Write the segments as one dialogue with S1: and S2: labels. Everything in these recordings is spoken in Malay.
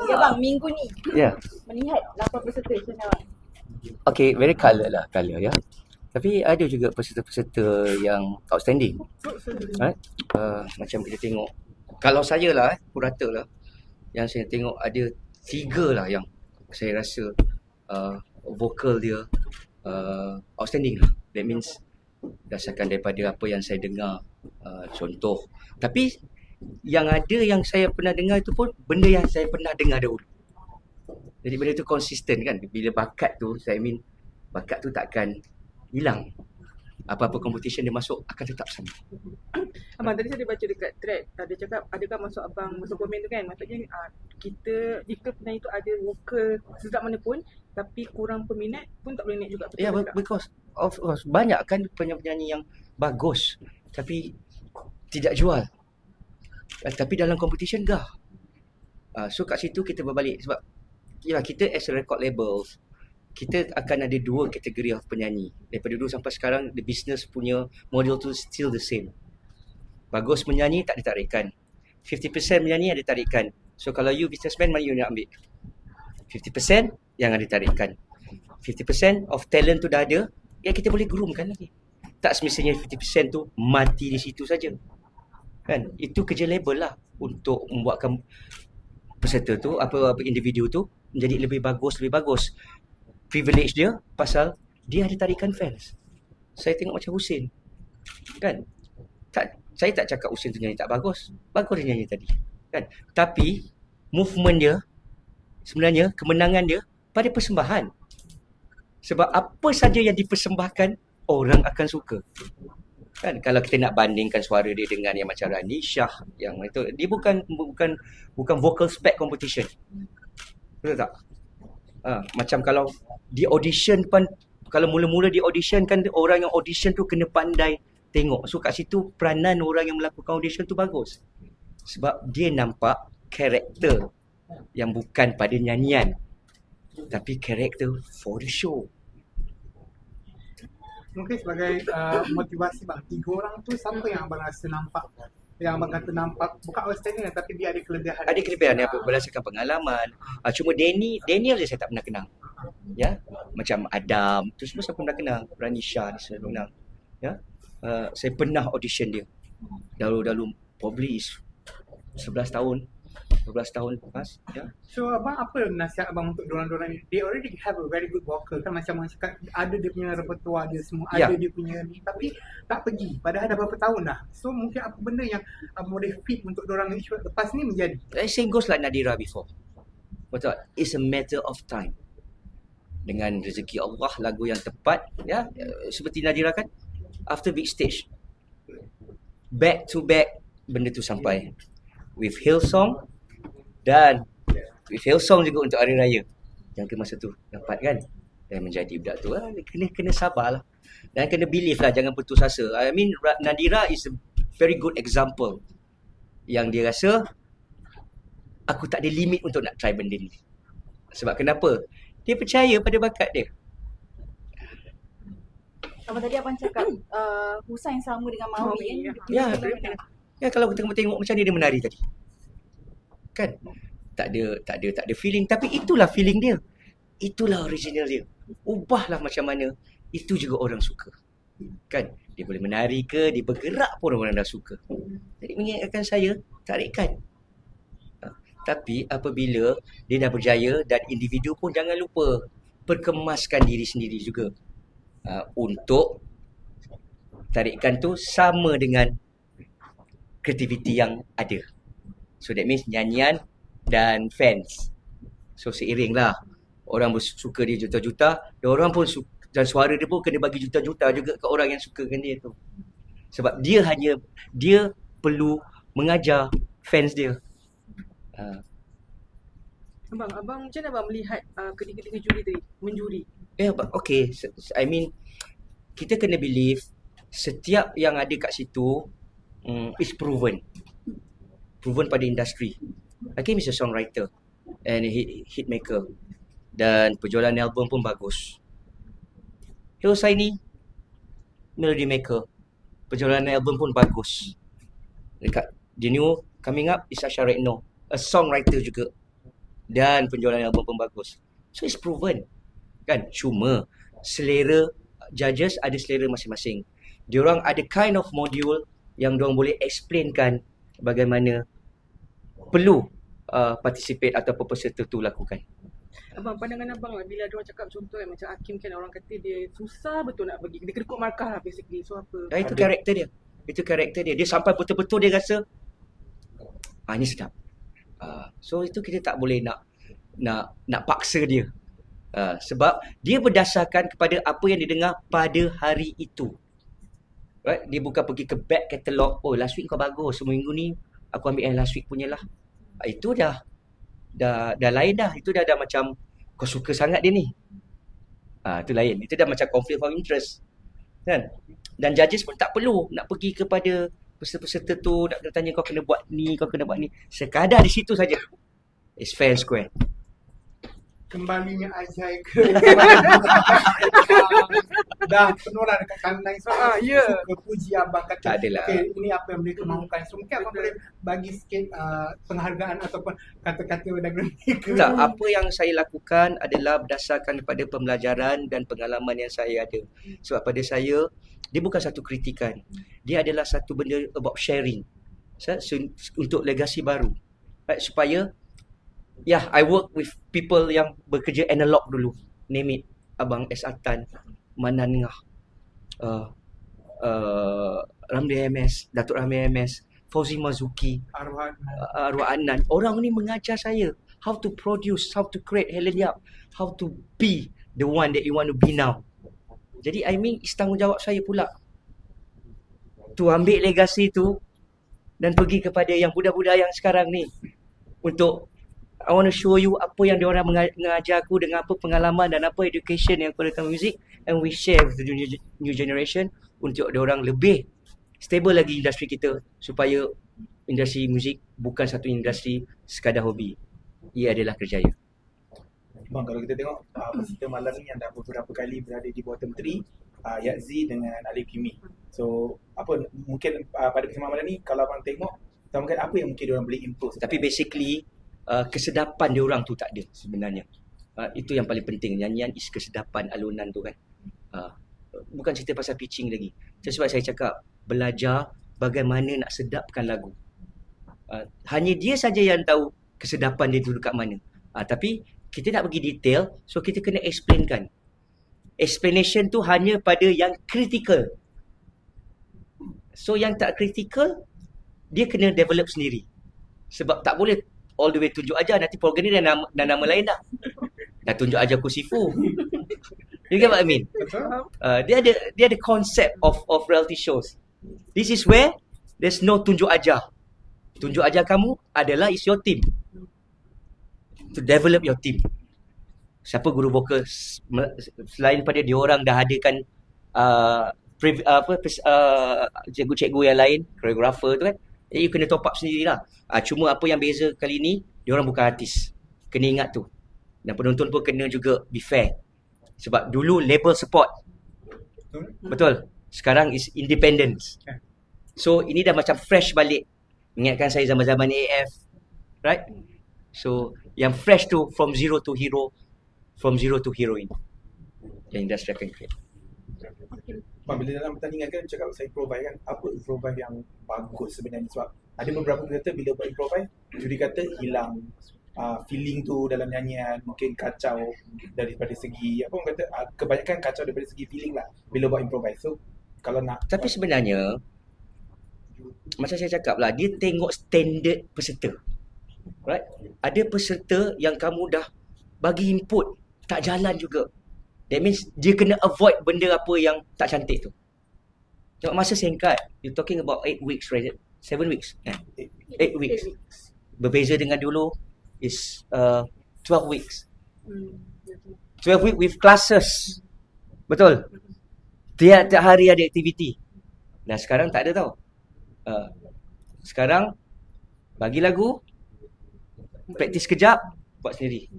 S1: Ya bang, minggu ni
S2: Ya.
S1: melihat 8 peserta macam mana bang?
S2: Okay, very colour lah, colour ya. Tapi ada juga peserta-peserta yang outstanding. Right? Macam kita tengok, kalau saya lah, purata lah, yang saya tengok ada 3 lah yang saya rasa vokal dia outstanding lah. That means berdasarkan daripada apa yang saya dengar, contoh. Tapi yang ada yang saya pernah dengar itu pun benda yang saya pernah dengar dahulu. Jadi benda tu konsisten kan. Bila bakat tu, saya bakat tu takkan hilang. Apa-apa competition dia masuk akan tetap sama.
S3: Abang tadi saya ada baca dekat thread, ada cakap adakah masuk abang masuk komen tu kan, maksudnya kita jika penyanyi tu ada vokal sesat mana pun tapi kurang peminat pun tak boleh naik juga.
S2: Ya, because of course banyak kan penyanyi yang bagus tapi tidak jual. Tapi dalam competition gah. So kat situ kita berbalik sebab ya kita as a record label kita akan ada 2 kategori of penyanyi. Daripada dulu sampai sekarang the business punya model tu still the same. Bagus menyanyi tak ada tarikan. 50% menyanyi ada tarikan. So kalau you businessman, mana you nak ambil? 50% yang ada tarikan. 50% of talent tu dah ada, ya kita boleh groomkan lagi. Tak semestinya 50% tu mati di situ saja. Kan? Itu kerja label lah untuk membuatkan peserta tu, apa individu tu menjadi lebih bagus. Privilege dia pasal dia ada tarikan fans. Saya tengok macam Husin. Kan? Saya tak cakap Husin tu nyanyi tak bagus. Bagus dia nyanyi tadi. Kan? Tapi movement dia sebenarnya kemenangan dia pada persembahan. Sebab apa saja yang dipersembahkan orang akan suka. Kan kalau kita nak bandingkan suara dia dengan yang macam Rani Shah yang itu, dia bukan vocal spec competition. Betul tak? Macam kalau di audition pun, kalau mula-mula di audition kan orang yang audition tu kena pandai tengok. So kat situ peranan orang yang melakukan audition tu bagus. Sebab dia nampak karakter yang bukan pada nyanyian tapi karakter for the show.
S4: Mungkin sebagai motivasi bang, 3 orang tu siapa yang abang rasa nampak, yang abang kata nampak bukan outstanding tapi dia ada kelebihan?
S2: Ada kelebihan yang berdasarkan pengalaman. Cuma Daniel je saya tak pernah kenal. Ya, macam Adam tu semua saya pernah kenal. Rani Shah ni saya kenal. Ya, saya pernah audition dia. Dahulu probably 11 tahun 12 tahun lepas. Ya.
S4: So abang apa nasihat abang untuk dorang-dorang ni? They already have a very good vocal kan, macam abang cakap ada dia punya repertoire dia semua, ada dia punya ni, tapi tak pergi padahal dah berapa tahun dah. So mungkin apa benda yang abang boleh fit untuk dorang ni lepas ni menjadi?
S2: Same goes like Nadira before. Betul. It's a matter of time. Dengan rezeki Allah, lagu yang tepat, ya, seperti Nadira kan, after big stage, back to back benda tu sampai with Hillsong dan with Hillsong juga untuk hari raya yang ke masa tu dapat kan, dan menjadi budak tu kena sabarlah dan kena believe lah, jangan putus asa. I mean Nadira is a very good example yang dia rasa aku tak ada limit untuk nak try benda ni. Sebab kenapa? Dia percaya pada bakat dia.
S1: Abang tadi abang cakap Husain sama dengan Mawi kan?
S2: Ya, kalau kita tengok macam dia menari tadi. Kan? Tak ada feeling, tapi itulah feeling dia. Itulah original dia. Ubahlah macam mana, itu juga orang suka. Kan? Dia boleh menari ke, dia bergerak pun orang dah suka. Jadi mengingatkan saya, tarikan. Tapi apabila dia dah berjaya dan individu pun jangan lupa perkemaskan diri sendiri juga. Untuk tarikan tu sama dengan kreativiti yang ada. So that means nyanyian dan fans. So seiring lah. Orang suka dia juta-juta, dan orang pun dan suara dia pun kena bagi juta-juta juga ke orang yang sukakan dia tu. Sebab dia perlu mengajar fans dia.
S3: Abang macam mana abang melihat ketiga-tiga juri tadi menjuri?
S2: Okay, I mean kita kena believe setiap yang ada kat situ is proven pada industri. Hakim is a songwriter and a hit maker, dan penjualan album pun bagus. Husaini melody maker, penjualan album pun bagus. Dekat the new coming up is Asha Retno, a songwriter juga. dan penjualan album pun bagus. So it's proven. Kan? Cuma selera judges ada selera masing-masing. Diorang ada kind of module yang diorang boleh explainkan bagaimana perlu participate ataupun peserta tu lakukan.
S3: Abang, pandangan abang lah bila ada orang cakap contoh macam Hakim kan, orang kata dia susah betul nak pergi. Dia kedekut markah lah basically. So apa?
S2: Itu karakter dia. Itu karakter dia. Dia sampai betul-betul dia rasa ini sedap. So itu kita tak boleh nak paksa dia. Sebab dia berdasarkan kepada apa yang dia dengar pada hari itu. Right? Dia bukan pergi ke back catalog. Oh, last week kau bagus. Seminggu ni aku ambil yang last week punya lah. Itu dah lain dah. Itu dah macam kau suka sangat dia ni. Itu lain. Itu dah macam conflict of interest. Kan? Dan judges pun tak perlu nak pergi kepada peserta-peserta tu, nak tanya kau kena buat ni, kau kena buat ni. Sekadar di situ saja. It's fair and square.
S4: Kembalinya Ajai ke dah penuh lah dekat timeline. So suka puji abang kata
S2: Tak adalah.
S4: okay, ini apa yang mereka mahukan. So mungkin abang boleh bagi sikit penghargaan ataupun kata-kata dari mereka.
S2: Tak, apa yang saya lakukan adalah berdasarkan kepada pembelajaran dan pengalaman yang saya ada. Sebab pada saya, dia bukan satu kritikan. Dia adalah satu benda about sharing. Untuk legasi baru. Right? Supaya I work with people yang bekerja analog dulu. Name it. Abang S. Atan, Manan Ngah, Ramli MS, Datuk Ramli MS, Fauzi Mazuki, Arwah Adnan. Orang ni mengajar saya how to produce, how to create Helen Yap, how to be the one that you want to be now. Jadi it's tanggungjawab saya pula tu ambil legasi tu dan pergi kepada yang budak-budak yang sekarang ni untuk I want to show you apa yang diorang mengajar aku dengan apa pengalaman dan apa education yang aku ada dalam muzik, and we share with the new generation untuk diorang lebih stable lagi industri kita, supaya industri muzik bukan satu industri sekadar hobi. Ia adalah kerjaya.
S5: Bang, kalau kita tengok peserta malam ni yang dah beberapa kali berada di bottom 3, Yakzi dengan Alif Kimi. So mungkin pada kesempatan malam ni kalau abang tengok, mungkin apa yang mungkin diorang boleh improve.
S2: Tapi basically kesedapan diorang tu tak ada sebenarnya. Itu yang paling penting. Nyanyian is kesedapan alunan tu kan. Bukan cerita pasal pitching lagi. Sebab saya cakap belajar bagaimana nak sedapkan lagu. Hanya dia saja yang tahu kesedapan dia tu dekat mana. Tapi kita nak pergi detail, so kita kena explainkan. Explanation tu hanya pada yang critical. So yang tak critical, dia kena develop sendiri. Sebab tak boleh all the way tunjuk aja, nanti program ni dah nama lain dah. Dah tunjuk aja Kusifu. You get what I mean? Dia ada concept of reality shows. This is where there's no tunjuk aja. Tunjuk aja kamu adalah is your team. To develop your team. Siapa guru vokal selain pada diorang dah adakan cikgu-cikgu yang lain, koreografer tu kan. You kena top up sendirilah. Cuma apa yang beza kali ni, diorang bukan artis. Kena ingat tu. Dan penonton pun kena juga be fair. Sebab dulu label support. Betul. Sekarang is independence. So ini dah macam fresh balik. Ingatkan saya zaman-zaman AF. Right? So yang fresh tu from zero to hero, from zero to heroine. Yang industri akan create.
S5: Bang, bila dalam pertandingan kan cakap saya improvise kan, apa improvise yang bagus sebenarnya? Sebab ada beberapa kata bila buat improvise, juri kata hilang feeling tu dalam nyanyian, mungkin kacau daripada segi apa orang kata, kebanyakan kacau daripada segi feeling lah bila buat improvise. So kalau nak,
S2: tapi sebenarnya macam saya cakap lah, dia tengok standard peserta. Right? Ada peserta yang kamu dah bagi input tak jalan juga. That means dia kena avoid benda apa yang tak cantik tu. Sebab masa singkat, you're talking about 8 weeks, right? 7 weeks? 8 weeks. Berbeza dengan dulu is 12 weeks. 12 weeks with classes. Betul? Tiap hari ada aktiviti. Dan sekarang tak ada tau. Sekarang bagi lagu, praktis kejap, buat sendiri.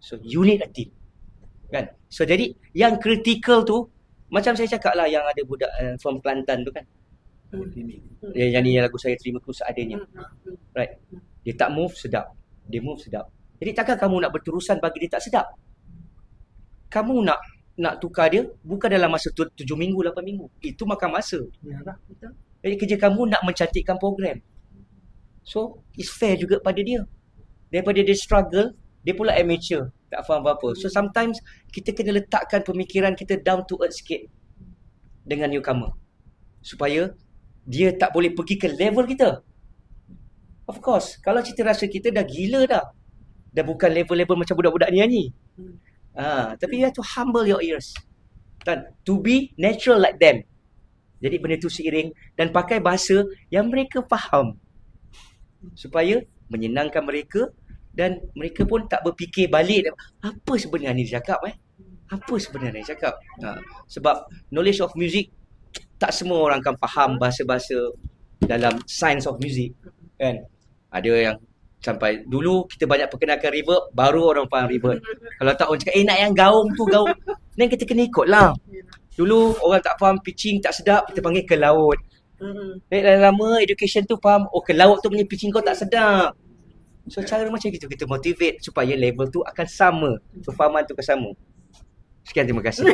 S2: So you need a team. Kan? So jadi yang critical tu, macam saya cakap lah yang ada budak from Kelantan tu kan. Dia nyanyi lagu Saya Terima Ku Seadanya. Right? Dia tak move sedap. Dia move sedap. Jadi takkan kamu nak berterusan bagi dia tak sedap. Kamu nak tukar dia bukan dalam masa 7 minggu, 8 minggu. Itu makan masa.
S4: Yalah.
S2: Jadi kerja kamu nak mencantikkan program. So, it's fair juga pada dia. Daripada dia struggle, dia pula amateur. Tak faham apa-apa. So, sometimes kita kena letakkan pemikiran kita down to earth sikit dengan newcomer. Supaya dia tak boleh pergi ke level kita. Of course, kalau kita rasa kita dah gila dah. Dah bukan level-level macam budak-budak ni nyanyi. Tapi you have to humble your ears. Dan to be natural like them. Jadi benda tu seiring dan pakai bahasa yang mereka faham. Supaya menyenangkan mereka dan mereka pun tak berfikir balik apa sebenarnya dia cakap Apa sebenarnya dia cakap. Sebab knowledge of music tak semua orang akan faham bahasa-bahasa dalam science of music kan. Ada yang sampai dulu kita banyak perkenalkan reverb, baru orang faham reverb. Kalau tak orang cakap nak yang gaung tu gaung. Dan kita kena ikut lah. Dulu orang tak faham pitching tak sedap, kita panggil ke laut. Lama education tu faham, ke laut tu punya pitching kau tak sedap. So cara macam gitu kita motivate supaya level tu akan sama, kefahaman tu akan sama. Sekian, terima kasih.